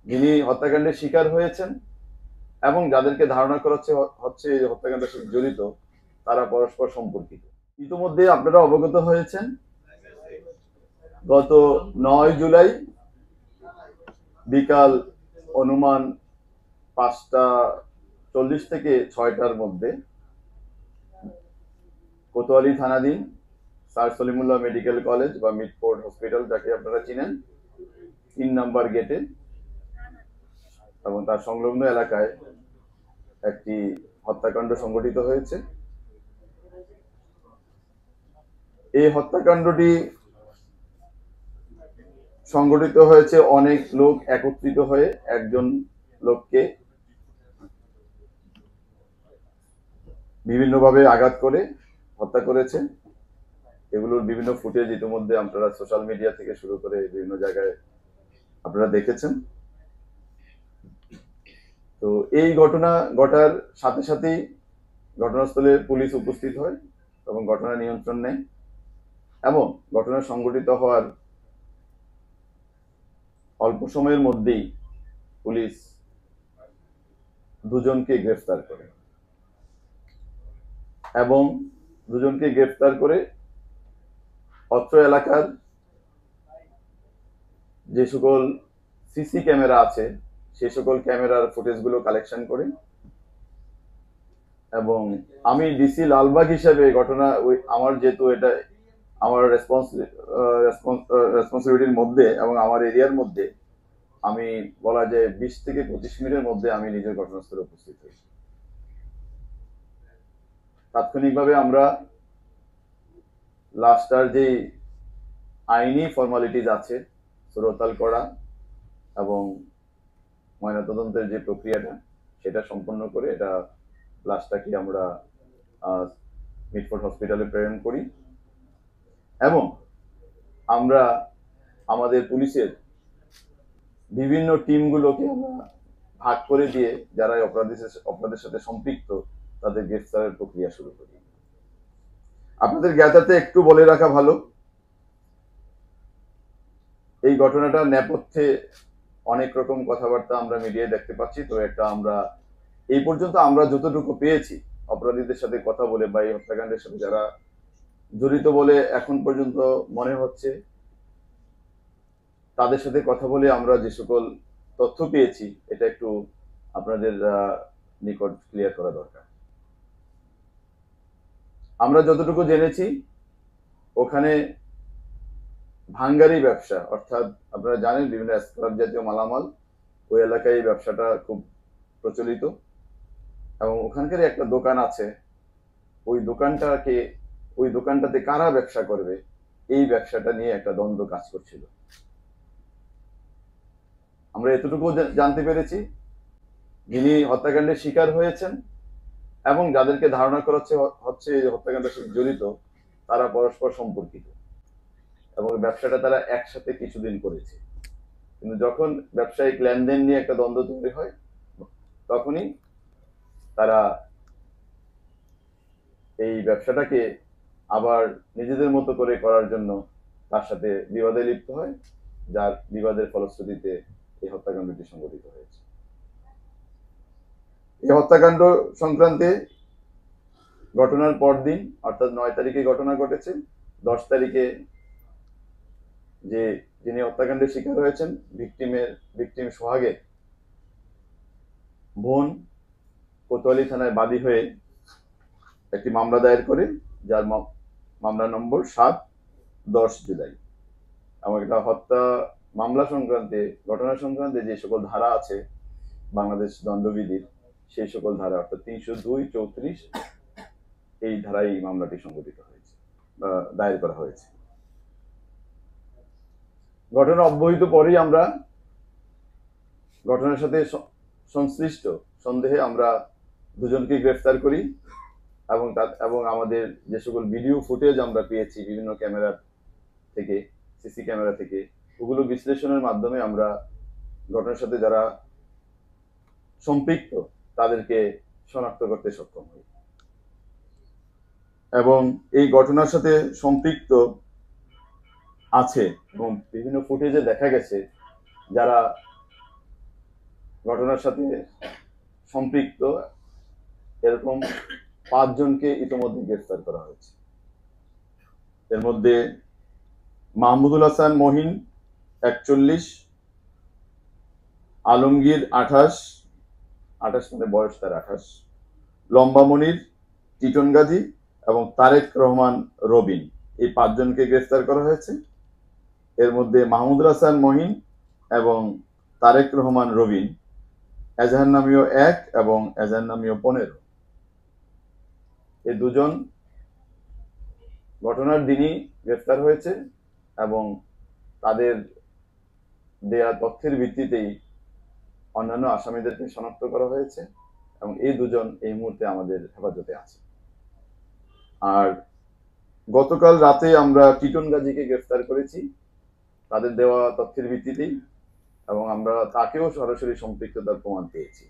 যিনি হত্যাকাণ্ডের শিকার হয়েছেন এবং যাদেরকে ধারণা করা হচ্ছে এই হত্যাকাণ্ডের সাথে জড়িত, তারা পরস্পর সম্পর্কিত। ইতিমধ্যে আপনারা অবগত হয়েছেন, গত 9 জুলাই বিকাল অনুমান 5টা 40 থেকে 6টার মধ্যে কোতোয়ালি থানাধীন স্যার সলিমুল্লাহ মেডিকেল কলেজ বা মিডফোর্ড হসপিটাল, যাকে আপনারা চিনেন, 3 নম্বর গেটে এবং তার সংলগ্ন এলাকায় একটি হত্যাকাণ্ড সংঘটিত হয়েছে। এই হত্যাকাণ্ডটি সংঘটিত হয়েছে অনেক লোক একত্রিত হয়ে একজন লোককে বিভিন্নভাবে আঘাত করে হত্যা করেছে। এগুলোর বিভিন্ন ফুটেজ ইতিমধ্যে আপনারা সোশ্যাল মিডিয়া থেকে শুরু করে বিভিন্ন জায়গায় আপনারা দেখেছেন। তো এই ঘটনা ঘটার সাথে সাথেই ঘটনাস্থলে পুলিশ উপস্থিত হয় এবং ঘটনা নিয়ন্ত্রণ নেয় এবং ঘটনা সংঘটিত হওয়ার অল্প সময়ের মধ্যেই পুলিশ দুজনকে গ্রেফতার করে এবং দুজনকে গ্রেফতার করে অত্র এলাকার যে সকল সিসি ক্যামেরা আছে সেই সকল ক্যামেরার ফুটেজগুলো কালেকশন করে, এবং আমি ডিসি লালবাগ হিসেবে ঘটনা আমার যেহেতু এটা আমার রেসপন্সিবিলিটির মধ্যে এবং আমার এরিয়ার মধ্যে, আমি বলা যায় 20 থেকে 25 মিনিটের মধ্যে আমি নিজের ঘটনাস্থলে উপস্থিত হই। তাৎক্ষণিকভাবে আমরা লাস্টার যে আইনি ফর্মালিটিজ আছে সুরতাল করা এবং ময়নাতদন্তের যে প্রক্রিয়াটা সেটা সম্পন্ন করে এটা লাশটাকে আমরা মিডফোর্ড হসপিটালে প্রেরণ করি এবং আমরা আমাদের পুলিশের বিভিন্ন টিমগুলোকে আমরা ভাগ করে দিয়ে যারা অপরাধের সাথে সম্পৃক্ত তাদের গ্রেফতারের প্রক্রিয়া শুরু করি। আপনাদের জ্ঞাতাতে একটু বলে রাখা ভালো, এই ঘটনাটার নেপথ্যে অনেক রকম কথাবার্তা আমরা মিডিয়ায় দেখতে পাচ্ছি। তো একটা আমরা এই পর্যন্ত আমরা যতটুকু পেয়েছি অপরাধীদের সাথে কথা বলে বা এই হত্যাকাণ্ডের সাথে যারা জড়িত বলে এখন পর্যন্ত মনে হচ্ছে, তাদের সাথে কথা বলে আমরা যে সকল তথ্য পেয়েছি এটা একটু আপনাদের নিকট ক্লিয়ার করা দরকার। আমরা যতটুকু জেনেছি ওখানে ভাঙ্গারি ব্যবসা, অর্থাৎ আপনারা জানেন বিভিন্ন স্ক্র্যাপ জাতীয় মালামাল ওই এলাকায় এই ব্যবসাটা খুব প্রচলিত এবং ওখানকার একটা দোকান আছে, ওই দোকানটাতে কারা ব্যবসা করবে এই ব্যবসাটা নিয়ে একটা দ্বন্দ্ব কাজ করছিল। আমরা এতটুকু জানতে পেরেছি, যিনি হত্যাকাণ্ডের শিকার হয়েছেন এবং যাদেরকে ধারণা করা হচ্ছে হত্যাকাণ্ডের সাথে জড়িত, তারা পরস্পর সম্পর্কিত এবং ব্যবসাটা তারা একসাথে কিছুদিন করেছে। কিন্তু যখন ব্যবসায়িক লেনদেন নিয়ে একটা দ্বন্দ্ব তৈরি হয় তখনই তারা এই ব্যবসাটাকে আবার নিজেদের মতো করে করার জন্য তার সাথে বিবাদে লিপ্ত হয়, যার বিবাদের ফলশ্রুতিতে এই হত্যাকাণ্ডটি সংঘটিত হয়েছে। এই হত্যাকাণ্ড সংক্রান্তে ঘটনার পরদিন অর্থাৎ 9 তারিখে ঘটনা ঘটেছে। 10 তারিখে যিনি হত্যাকাণ্ডের শিকার হয়েছেন ভিকটিম সোহাগের বোন কোতোয়ালি থানায় বাদী হয়ে একটি মামলা দায়ের করে, যার মামলা নম্বর 7/10 জুলাই। এবং এটা হত্যা মামলা সংক্রান্তে ঘটনা সংক্রান্তে যে সকল ধারা আছে বাংলাদেশ দণ্ডবিধির সেই সকল ধারা অর্থাৎ 302, 34 এই ধারায় এই মামলাটি সংঘটিত হয়েছে বা দায়ের করা হয়েছে। ঘটনা অব্যবহিত পরেই আমরা ঘটনার সাথে সংশ্লিষ্ট সন্দেহে আমরা দুজনকে গ্রেফতার করি এবং আমাদের যে সকল ভিডিও ফুটেজ আমরা পেয়েছি বিভিন্ন ক্যামেরা থেকে, সিসি ক্যামেরা থেকে, ওগুলো বিশ্লেষণের মাধ্যমে আমরা ঘটনার সাথে যারা সম্পৃক্ত তাদেরকে শনাক্ত করতে সক্ষম হই এবং এই ঘটনার সাথে সম্পৃক্ত আছে এবং বিভিন্ন ফুটেজে দেখা গেছে যারা ঘটনার সাথে সম্পৃক্ত এরকম 5 জনকে ইতোমধ্যে গ্রেফতার করা হয়েছে। এর মধ্যে মাহমুদুল হাসান মহিন 41, আলমগীর 28 মানে বয়স তার 28, লম্বা মনির, টিটন গাজী এবং তারেক রহমান রবিন, এই 5 জনকে গ্রেফতার করা হয়েছে। এর মধ্যে মাহমুদুল হাসান মহিন এবং তারেক রহমান রবিন এজাহার নামীয় 1 এবং এজাহার নামীয় 15, এই দুজন ঘটনার দিনই গ্রেফতার হয়েছে এবং তাদের দেয়া তথ্যের ভিত্তিতেই অন্যান্য আসামিদেরকে শনাক্ত করা হয়েছে এবং এই দুজন এই মুহূর্তে আমাদের হেফাজতে আছে। আর গতকাল রাতে আমরা টিটন গাজীকে গ্রেফতার করেছি তাদের দেওয়া তথ্যের ভিত্তিতেই, এবং আমরা তাকেও সরাসরি সম্পৃক্ততার প্রমাণ পেয়েছি।